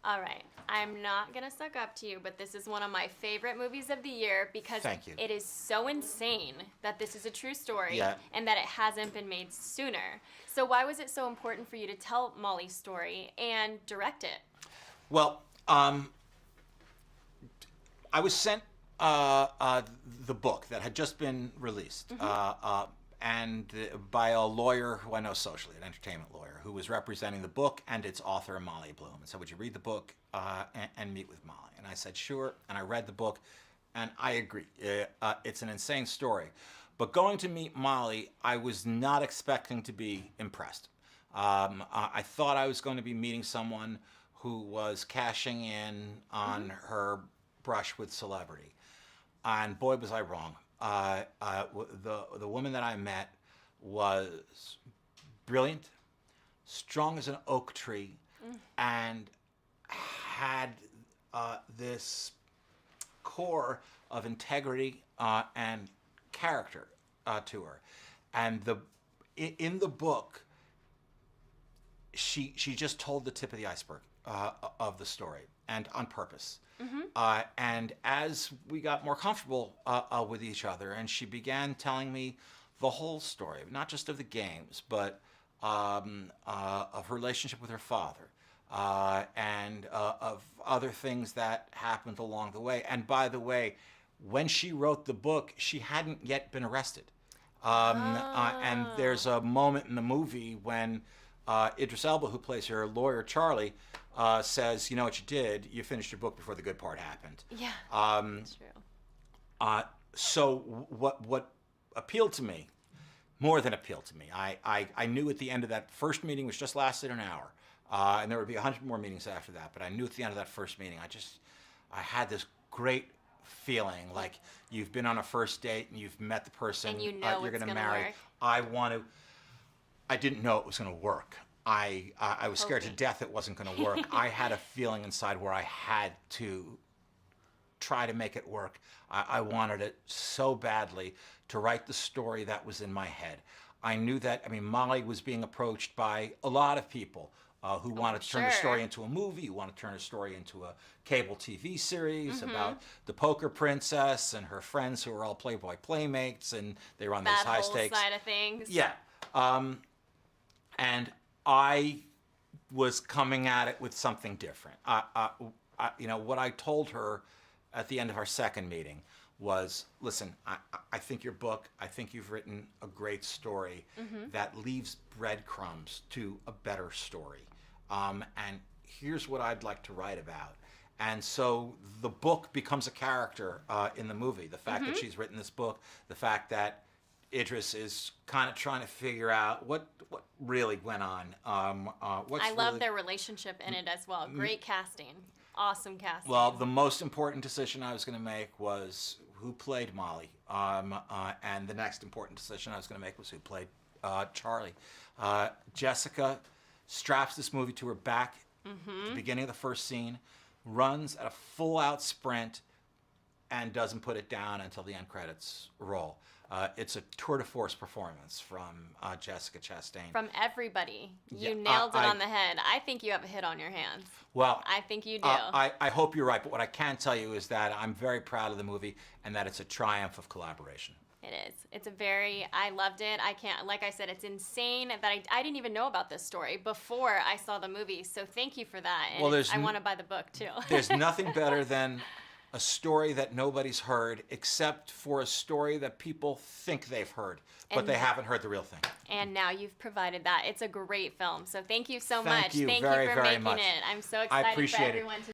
All right. I'm not going to suck up to you, but this is one of my favorite movies of the year because Thank you. it is so insane that this is a true story Yeah. and that it hasn't been made sooner. So why was it so important for you to tell Molly's story and direct it? Well, I was sent the book that had just been released, and by a lawyer who I know socially, an entertainment lawyer, who was representing the book and its author, Molly Bloom. And so, would you read the book and meet with Molly? And I said, sure. And I read the book, and I agree. It's an insane story. But going to meet Molly, I was not expecting to be impressed. I thought I was going to be meeting someone who was cashing in on her brush with celebrity. And boy, was I wrong. The woman that I met was brilliant, strong as an oak tree, and had this core of integrity and character to her. And in the book, she just told the tip of the iceberg of the story, and on purpose. And as we got more comfortable with each other, and she began telling me the whole story, not just of the games, but of her relationship with her father, and of other things that happened along the way. And by the way, when she wrote the book, she hadn't yet been arrested. And there's a moment in the movie when Idris Elba, who plays her lawyer Charlie, says, "You know what you did? You finished your book before the good part happened." Yeah, that's true. So what appealed to me, more than appealed to me, I knew at the end of that first meeting, which just lasted an hour, and there would be 100 more meetings after that, but I knew at the end of that first meeting, I had this great feeling like you've been on a first date and you've met the person And you know you're it's going to gonna marry. work. I didn't know it was going to work. I was scared to death it wasn't going to work. I had a feeling inside where I had to try to make it work. I wanted it so badly to write the story that was in my head. I knew that, I mean, Molly was being approached by a lot of people who wanted to turn the story into a movie, who wanted to turn a story into a cable TV series about the poker princess and her friends who were all Playboy playmates, and they were on these high stakes. That whole side of things. Yeah. And I was coming at it with something different. What I told her at the end of our second meeting was, listen, I think your book, I think you've written a great story that leaves breadcrumbs to a better story. And here's what I'd like to write about. And so the book becomes a character in the movie. The fact that she's written this book, the fact that Idris is kind of trying to figure out what really went on. I love their relationship in it as well. Great casting. Awesome casting. Well, the most important decision I was going to make was who played Molly. And the next important decision I was going to make was who played Charlie. Jessica straps this movie to her back at the beginning of the first scene, runs at a full-out sprint, and doesn't put it down until the end credits roll. It's a tour de force performance from Jessica Chastain. From everybody. You nailed it on the head. I think you have a hit on your hands. Well, I think you do. I hope you're right, but what I can tell you is that I'm very proud of the movie and that it's a triumph of collaboration. It is. I loved it. Like I said, it's insane that I didn't even know about this story before I saw the movie, so thank you for that. And I want to buy the book too. There's nothing better than a story that nobody's heard, except for a story that people think they've heard, but they haven't heard the real thing. And now you've provided that. It's a great film, so thank you so much. Thank you for very making much. it. I'm so I excited for appreciate it. everyone to